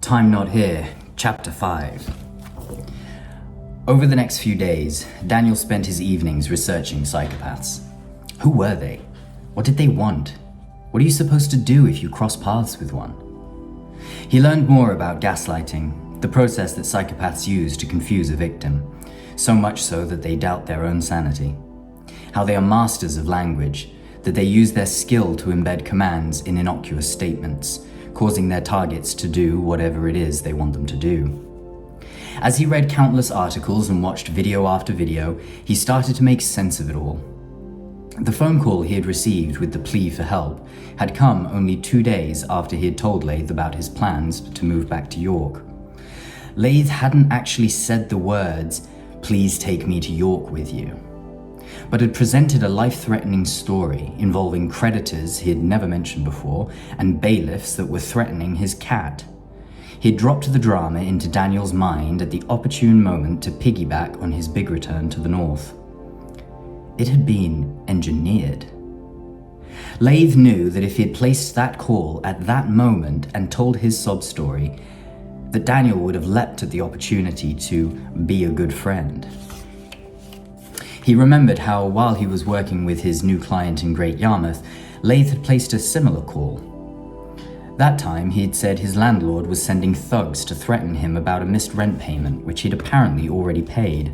Time Not Here, Chapter 5. Over the next few days, Daniel spent his evenings researching psychopaths. Who were they? What did they want? What are you supposed to do if you cross paths with one? He learned more about gaslighting, the process that psychopaths use to confuse a victim, so much so that they doubt their own sanity. How they are masters of language, that they use their skill to embed commands in innocuous statements, causing their targets to do whatever it is they want them to do. As he read countless articles and watched video after video, he started to make sense of it all. The phone call he had received with the plea for help had come only 2 days after he had told Laythe about his plans to move back to York. Laythe hadn't actually said the words, "Please take me to York with you," but had presented a life-threatening story involving creditors he had never mentioned before and bailiffs that were threatening his cat. He had dropped the drama into Daniel's mind at the opportune moment to piggyback on his big return to the north. It had been engineered. Laythe knew that if he had placed that call at that moment and told his sob story, that Daniel would have leapt at the opportunity to be a good friend. He remembered how, while he was working with his new client in Great Yarmouth, Laythe had placed a similar call. That time, he had said his landlord was sending thugs to threaten him about a missed rent payment, which he'd apparently already paid.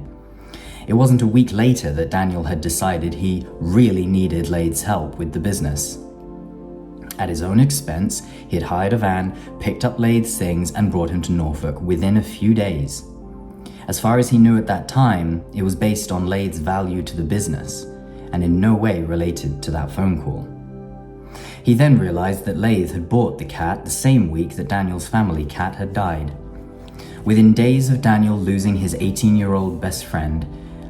It wasn't a week later that Daniel had decided he really needed Laythe's help with the business. At his own expense, he had hired a van, picked up Laythe's things, and brought him to Norfolk within a few days. As far as he knew at that time, it was based on Laythe's value to the business, and in no way related to that phone call. He then realized that Laythe had bought the cat the same week that Daniel's family cat had died. Within days of Daniel losing his 18-year-old best friend,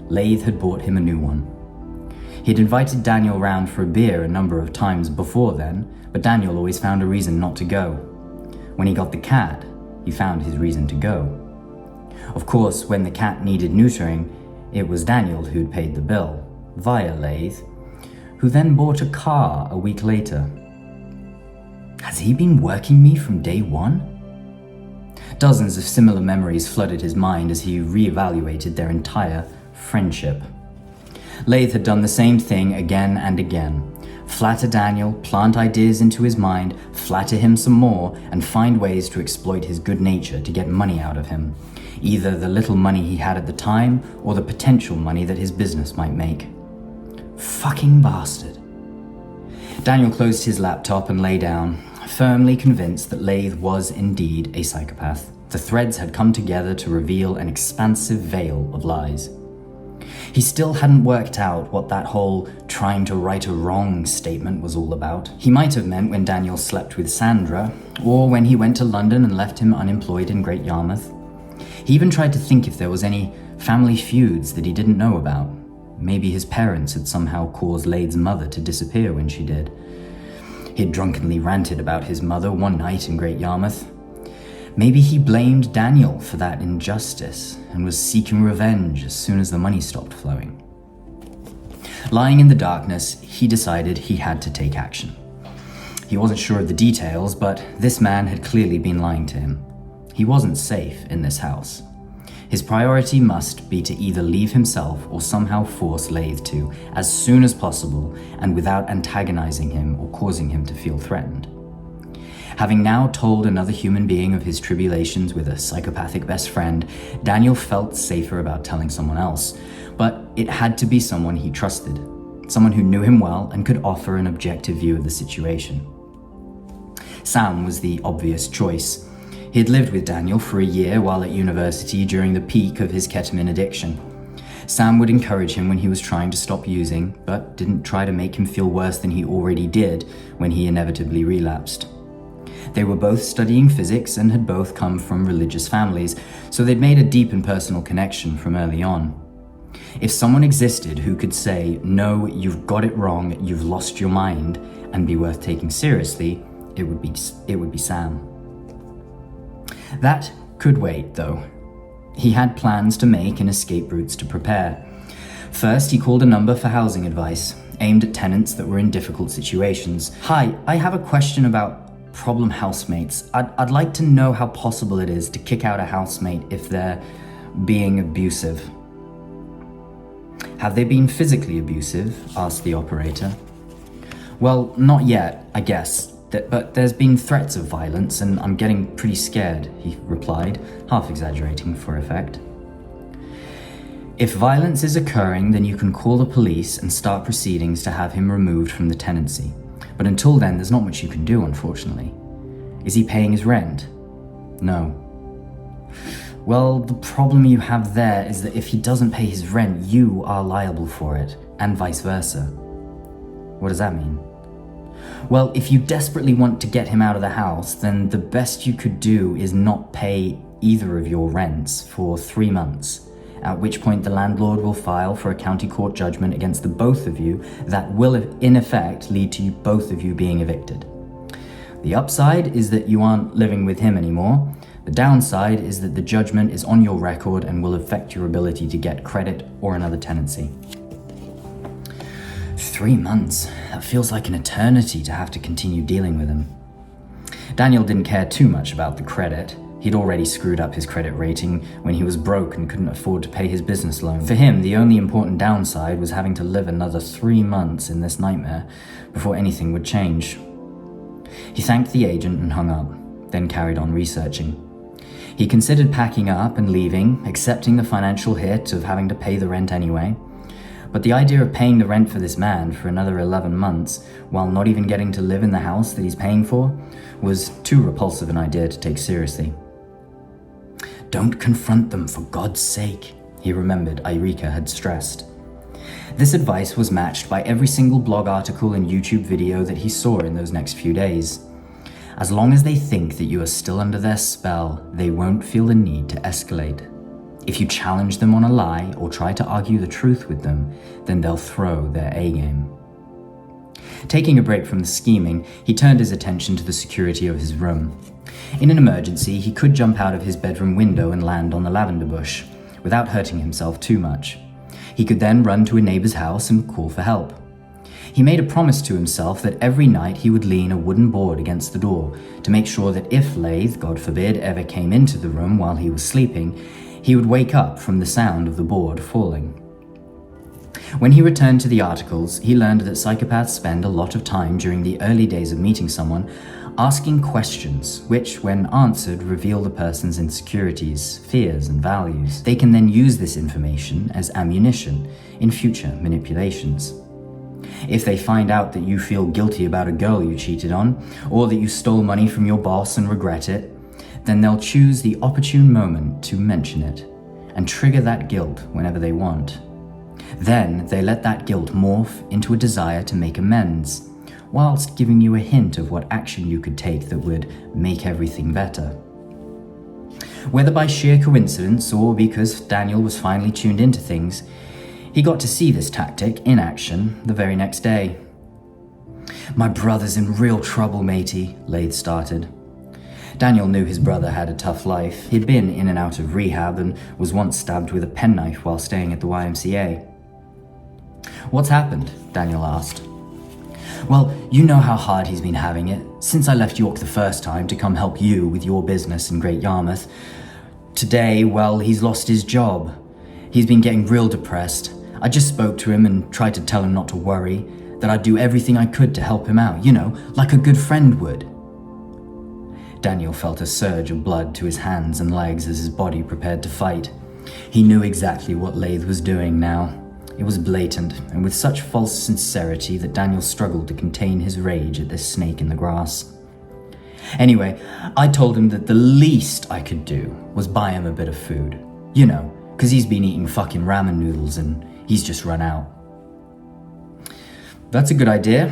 Laythe had bought him a new one. He'd invited Daniel round for a beer a number of times before then, but Daniel always found a reason not to go. When he got the cat, he found his reason to go. Of course, when the cat needed neutering, it was Daniel who'd paid the bill, via Laythe, who then bought a car a week later. Has he been working me from day one? Dozens of similar memories flooded his mind as he reevaluated their entire friendship. Laythe had done the same thing again and again. Flatter Daniel, plant ideas into his mind, flatter him some more, and find ways to exploit his good nature to get money out of him. Either the little money he had at the time, or the potential money that his business might make. Fucking bastard. Daniel closed his laptop and lay down, firmly convinced that Laythe was indeed a psychopath. The threads had come together to reveal an expansive veil of lies. He still hadn't worked out what that whole trying to right a wrong statement was all about. He might have meant when Daniel slept with Sandra, or when he went to London and left him unemployed in Great Yarmouth. He even tried to think if there was any family feuds that he didn't know about. Maybe his parents had somehow caused Laythe's mother to disappear when she did. He had drunkenly ranted about his mother one night in Great Yarmouth. Maybe he blamed Daniel for that injustice and was seeking revenge as soon as the money stopped flowing. Lying in the darkness, he decided he had to take action. He wasn't sure of the details, but this man had clearly been lying to him. He wasn't safe in this house. His priority must be to either leave himself or somehow force Laythe to, as soon as possible and without antagonizing him or causing him to feel threatened. Having now told another human being of his tribulations with a psychopathic best friend, Daniel felt safer about telling someone else, but it had to be someone he trusted, someone who knew him well and could offer an objective view of the situation. Sam was the obvious choice. He had lived with Daniel for a year while at university during the peak of his ketamine addiction. Sam would encourage him when he was trying to stop using, but didn't try to make him feel worse than he already did when he inevitably relapsed. They were both studying physics and had both come from religious families, so they'd made a deep and personal connection from early on. If someone existed who could say, "No, you've got it wrong, you've lost your mind," and be worth taking seriously, it would be Sam. That could wait, though. He had plans to make and escape routes to prepare. First, he called a number for housing advice, aimed at tenants that were in difficult situations. "Hi, I have a question about problem housemates. I'd like to know how possible it is to kick out a housemate if they're being abusive. Have they been physically abusive? Asked the operator. Well, not yet, I guess, but there's been threats of violence and I'm getting pretty scared, he replied, half exaggerating for effect. If violence is occurring, then you can call the police and start proceedings to have him removed from the tenancy. But until then, there's not much you can do, unfortunately. Is he paying his rent? No. Well, the problem you have there is that if he doesn't pay his rent, you are liable for it, and vice versa. What does that mean? Well, if you desperately want to get him out of the house, then the best you could do is not pay either of your rents for 3 months, at which point the landlord will file for a county court judgment against the both of you that will, in effect, lead to you both of you being evicted. The upside is that you aren't living with him anymore. The downside is that the judgment is on your record and will affect your ability to get credit or another tenancy. 3 months. That feels like an eternity to have to continue dealing with him. Daniel didn't care too much about the credit. He'd already screwed up his credit rating when he was broke and couldn't afford to pay his business loan. For him, the only important downside was having to live another 3 months in this nightmare before anything would change. He thanked the agent and hung up, then carried on researching. He considered packing up and leaving, accepting the financial hit of having to pay the rent anyway. But the idea of paying the rent for this man for another 11 months, while not even getting to live in the house that he's paying for, was too repulsive an idea to take seriously. Don't confront them, for God's sake, he remembered Eureka had stressed. This advice was matched by every single blog article and YouTube video that he saw in those next few days. As long as they think that you are still under their spell, they won't feel the need to escalate. If you challenge them on a lie or try to argue the truth with them, then they'll throw their A-game. Taking a break from the scheming, he turned his attention to the security of his room. In an emergency, he could jump out of his bedroom window and land on the lavender bush, without hurting himself too much. He could then run to a neighbor's house and call for help. He made a promise to himself that every night he would lean a wooden board against the door to make sure that if Laythe, God forbid, ever came into the room while he was sleeping, he would wake up from the sound of the board falling. When he returned to the articles, he learned that psychopaths spend a lot of time during the early days of meeting someone asking questions which, when answered, reveal the person's insecurities, fears, and values. They can then use this information as ammunition in future manipulations. If they find out that you feel guilty about a girl you cheated on, or that you stole money from your boss and regret it, then they'll choose the opportune moment to mention it and trigger that guilt whenever they want. Then they let that guilt morph into a desire to make amends, whilst giving you a hint of what action you could take that would make everything better. Whether by sheer coincidence or because Daniel was finally tuned into things, he got to see this tactic in action the very next day. "My brother's in real trouble, matey," Laythe started. Daniel knew his brother had a tough life. He'd been in and out of rehab and was once stabbed with a penknife while staying at the YMCA. "What's happened?" Daniel asked. "Well, you know how hard he's been having it since I left York the first time to come help you with your business in Great Yarmouth. Today, well, he's lost his job. He's been getting real depressed. I just spoke to him and tried to tell him not to worry, that I'd do everything I could to help him out, like a good friend would." Daniel felt a surge of blood to his hands and legs as his body prepared to fight. He knew exactly what Laythe was doing now. It was blatant, and with such false sincerity that Daniel struggled to contain his rage at this snake in the grass. Anyway, I told him that the least I could do was buy him a bit of food. 'Cause he's been eating fucking ramen noodles and he's just run out. "That's a good idea.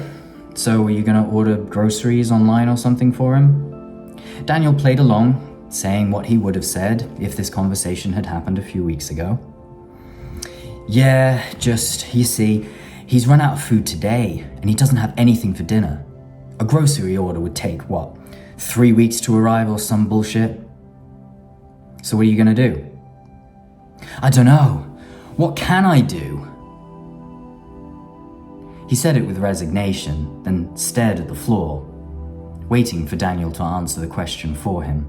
So are you gonna order groceries online or something for him?" Daniel played along, saying what he would have said if this conversation had happened a few weeks ago. "Yeah, you see, he's run out of food today and he doesn't have anything for dinner. A grocery order would take, 3 weeks to arrive or some bullshit? So what are you gonna do?" "I don't know. What can I do?" He said it with resignation, then stared at the floor. waiting for Daniel to answer the question for him.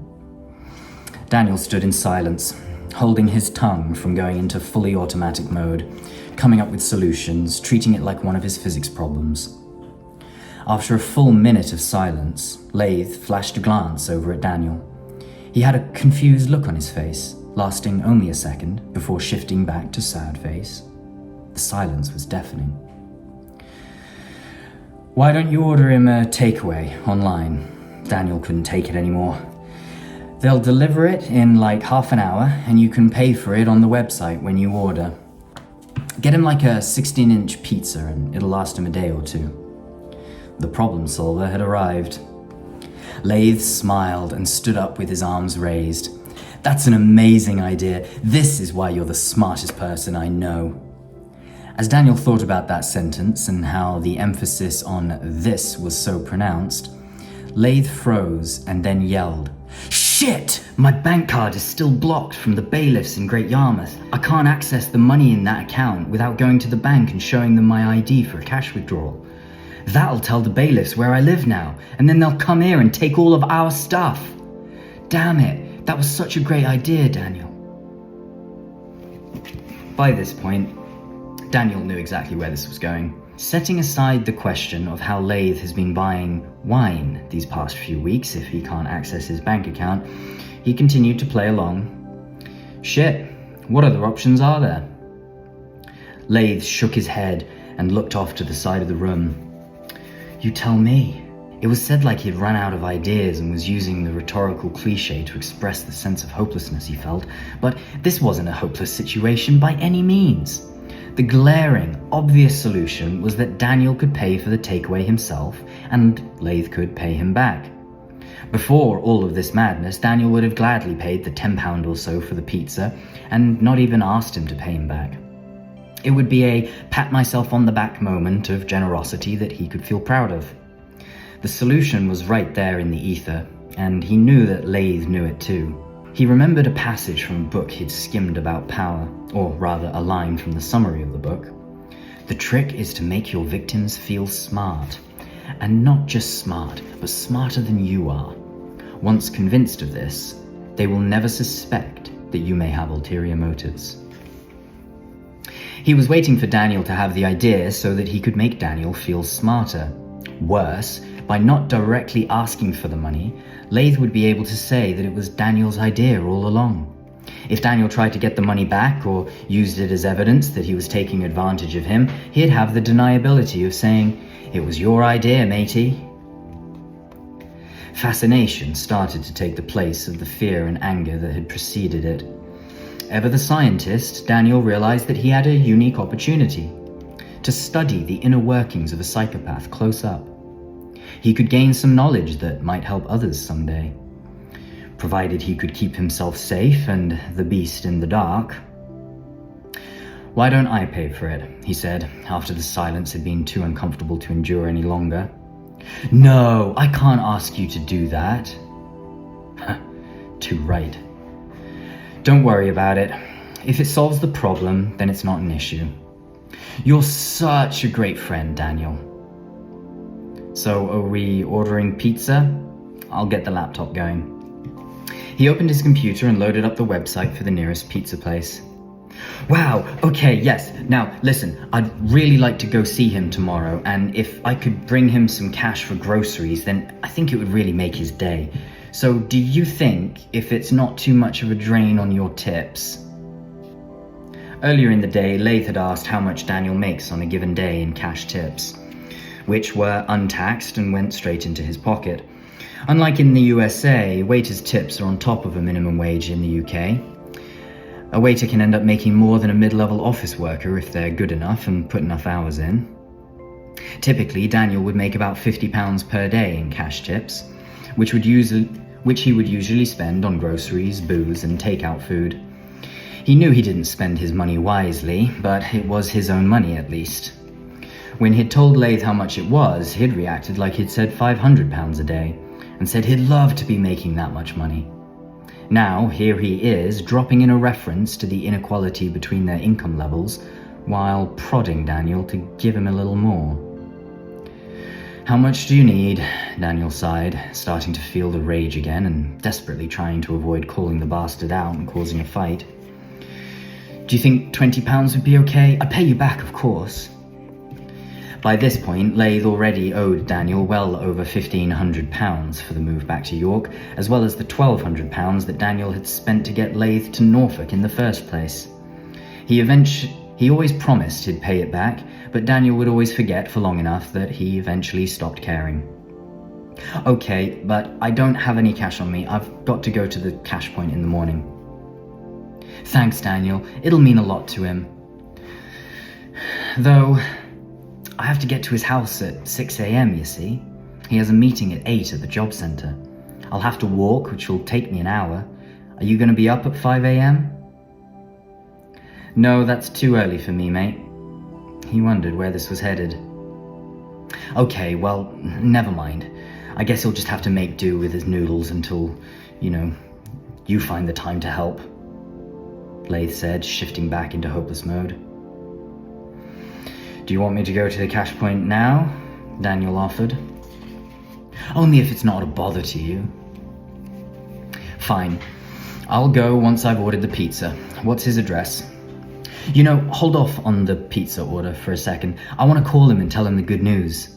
Daniel stood in silence, holding his tongue from going into fully automatic mode, coming up with solutions, treating it like one of his physics problems. After a full minute of silence, Laythe flashed a glance over at Daniel. He had a confused look on his face, lasting only a second before shifting back to sad face. The silence was deafening. "Why don't you order him a takeaway online?" Daniel couldn't take it anymore. "They'll deliver it in like half an hour, and you can pay for it on the website when you order. Get him like a 16-inch pizza, and it'll last him a day or two." The problem solver had arrived. Laythe smiled and stood up with his arms raised. "That's an amazing idea. This is why you're the smartest person I know." As Daniel thought about that sentence and how the emphasis on "this" was so pronounced, Laythe froze and then yelled, "Shit! My bank card is still blocked from the bailiffs in Great Yarmouth. I can't access the money in that account without going to the bank and showing them my ID for a cash withdrawal. That'll tell the bailiffs where I live now, and then they'll come here and take all of our stuff. Damn it, that was such a great idea, Daniel." By this point, Daniel knew exactly where this was going. Setting aside the question of how Laythe has been buying wine these past few weeks if he can't access his bank account, he continued to play along. "Shit, what other options are there?" Laythe shook his head and looked off to the side of the room. "You tell me." It was said like he'd run out of ideas and was using the rhetorical cliche to express the sense of hopelessness he felt, but this wasn't a hopeless situation by any means. The glaring, obvious solution was that Daniel could pay for the takeaway himself, and Laythe could pay him back. Before all of this madness, Daniel would have gladly paid the £10 or so for the pizza, and not even asked him to pay him back. It would be a pat-myself-on-the-back moment of generosity that he could feel proud of. The solution was right there in the ether, and he knew that Laythe knew it too. He remembered a passage from a book he'd skimmed about power, or rather a line from the summary of the book. "The trick is to make your victims feel smart, and not just smart, but smarter than you are. Once convinced of this, they will never suspect that you may have ulterior motives." He was waiting for Daniel to have the idea so that he could make Daniel feel smarter. Worse, by not directly asking for the money, Laythe would be able to say that it was Daniel's idea all along. If Daniel tried to get the money back or used it as evidence that he was taking advantage of him, he'd have the deniability of saying, "It was your idea, matey." Fascination started to take the place of the fear and anger that had preceded it. Ever the scientist, Daniel realized that he had a unique opportunity to study the inner workings of a psychopath close up. He could gain some knowledge that might help others someday, provided he could keep himself safe and the beast in the dark. "Why don't I pay for it?" he said, after the silence had been too uncomfortable to endure any longer. "No, I can't ask you to do that." Too right. "Don't worry about it. If it solves the problem, then it's not an issue. You're such a great friend, Daniel." "So are we ordering pizza? I'll get the laptop going." He opened his computer and loaded up the website for the nearest pizza place. "Wow, okay, yes. Now, listen, I'd really like to go see him tomorrow, and if I could bring him some cash for groceries, then I think it would really make his day. So do you think, if it's not too much of a drain on your tips?" Earlier in the day, Laythe had asked how much Daniel makes on a given day in cash tips, which were untaxed and went straight into his pocket. Unlike in the USA, waiters' tips are on top of a minimum wage in the UK. A waiter can end up making more than a mid-level office worker if they're good enough and put enough hours in. Typically, Daniel would make about £50 per day in cash tips, which he would usually spend on groceries, booze, and takeout food. He knew he didn't spend his money wisely, but it was his own money at least. When he'd told Laythe how much it was, he'd reacted like he'd said £500 a day, and said he'd love to be making that much money. Now, here he is, dropping in a reference to the inequality between their income levels, while prodding Daniel to give him a little more. How much do you need? Daniel sighed, starting to feel the rage again and desperately trying to avoid calling the bastard out and causing a fight. Do you think £20 would be okay? I'd pay you back, of course. By this point, Laythe already owed Daniel well over £1,500 for the move back to York, as well as the £1,200 that Daniel had spent to get Laythe to Norfolk in the first place. He always promised he'd pay it back, but Daniel would always forget for long enough that he eventually stopped caring. Okay, but I don't have any cash on me. I've got to go to the cash point in the morning. Thanks, Daniel. It'll mean a lot to him. Though, I have to get to his house at 6 a.m, you see. He has a meeting at 8 at the job centre. I'll have to walk, which will take me an hour. Are you going to be up at 5 a.m? No, that's too early for me, mate. He wondered where this was headed. Okay, well, never mind. I guess he'll just have to make do with his noodles until, you find the time to help, Laythe said, shifting back into hopeless mode. Do you want me to go to the cash point now? Daniel offered. Only if it's not a bother to you. Fine. I'll go once I've ordered the pizza. What's his address? Hold off on the pizza order for a second. I want to call him and tell him the good news.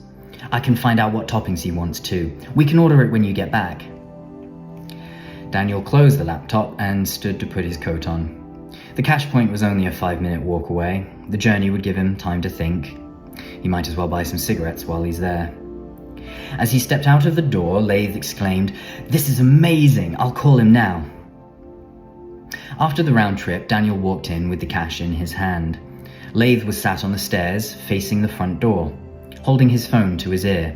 I can find out what toppings he wants too. We can order it when you get back. Daniel closed the laptop and stood to put his coat on. The cash point was only a 5-minute walk away. The journey would give him time to think. He might as well buy some cigarettes while he's there. As he stepped out of the door, Laythe exclaimed, "This is amazing! I'll call him now." After the round trip, Daniel walked in with the cash in his hand. Laythe was sat on the stairs, facing the front door, holding his phone to his ear.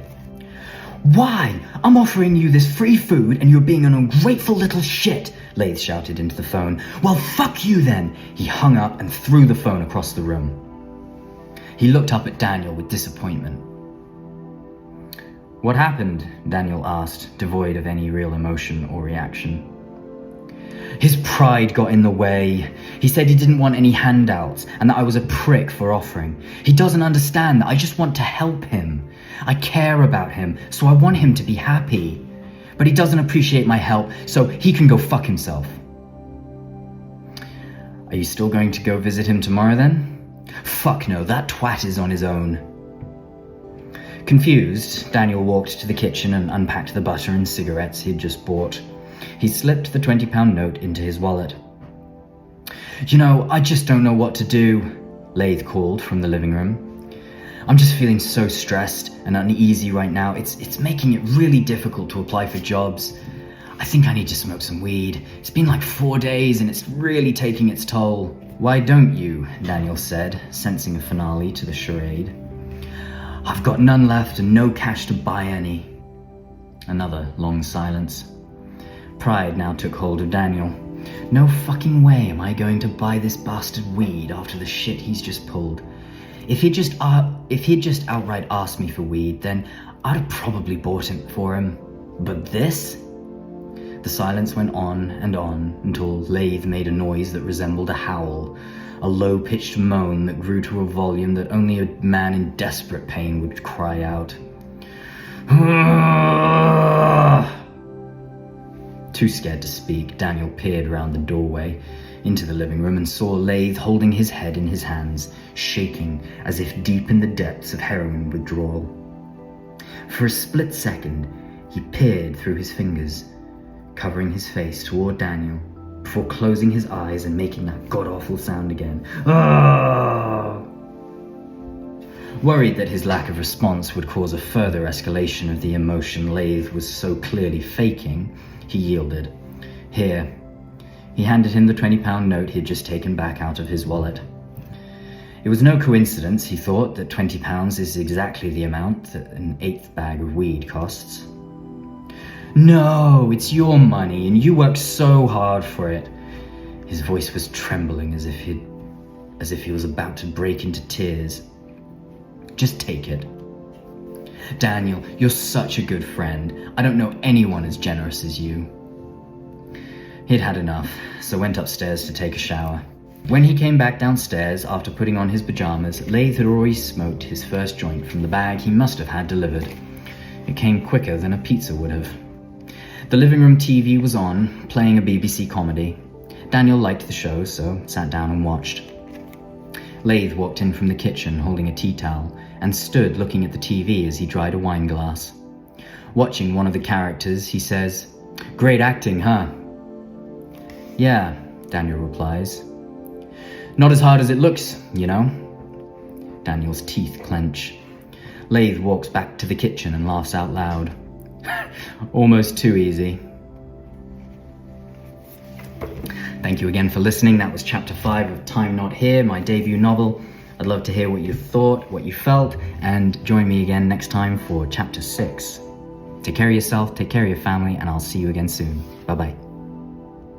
"Why? I'm offering you this free food and you're being an ungrateful little shit," Laythe shouted into the phone. "Well, fuck you then." He hung up and threw the phone across the room. He looked up at Daniel with disappointment. "What happened?" Daniel asked, devoid of any real emotion or reaction. "His pride got in the way. He said he didn't want any handouts and that I was a prick for offering. He doesn't understand that I just want to help him. I care about him, so I want him to be happy. But he doesn't appreciate my help, so he can go fuck himself." "Are you still going to go visit him tomorrow then?" "Fuck no, that twat is on his own." Confused, Daniel walked to the kitchen and unpacked the butter and cigarettes he'd just bought. He slipped the £20 note into his wallet. I just don't know what to do," Laythe called from the living room. "I'm just feeling so stressed and uneasy right now. It's making it really difficult to apply for jobs. I think I need to smoke some weed. It's been like 4 days and it's really taking its toll." "Why don't you?" Daniel said, sensing a finale to the charade. "I've got none left and no cash to buy any." Another long silence. Pride now took hold of Daniel. No fucking way am I going to buy this bastard weed after the shit he's just pulled. If he'd just outright asked me for weed, then I'd have probably bought it for him. But this? The silence went on until Laythe made a noise that resembled a howl, a low-pitched moan that grew to a volume that only a man in desperate pain would cry out. Too scared to speak, Daniel peered round the doorway into the living room and saw Laythe holding his head in his hands, shaking as if deep in the depths of heroin withdrawal. For a split second, he peered through his fingers, covering his face toward Daniel, before closing his eyes and making that god-awful sound again. Ah! Worried that his lack of response would cause a further escalation of the emotion Laythe was so clearly faking, he yielded. "Here." He handed him the £20 note he had just taken back out of his wallet. It was no coincidence, he thought, that £20 is exactly the amount that an 1/8 bag of weed costs. "No, it's your money, and you worked so hard for it." His voice was trembling as if he was about to break into tears. "Just take it." "Daniel, you're such a good friend. I don't know anyone as generous as you." He'd had enough, so went upstairs to take a shower. When he came back downstairs after putting on his pajamas, Laythe had already smoked his first joint from the bag he must have had delivered. It came quicker than a pizza would have. The living room TV was on, playing a BBC comedy. Daniel liked the show, so sat down and watched. Laythe walked in from the kitchen holding a tea towel and stood looking at the TV as he dried a wine glass. Watching one of the characters, he says, "Great acting, huh?" "Yeah," Daniel replies. "Not as hard as it looks, you know." Daniel's teeth clench. Laythe walks back to the kitchen and laughs out loud. Almost too easy. Thank you again for listening. That was chapter 5 of Time Not Here, my debut novel. I'd love to hear what you thought, what you felt, and join me again next time for chapter 6. Take care of yourself, take care of your family, and I'll see you again soon. Bye-bye.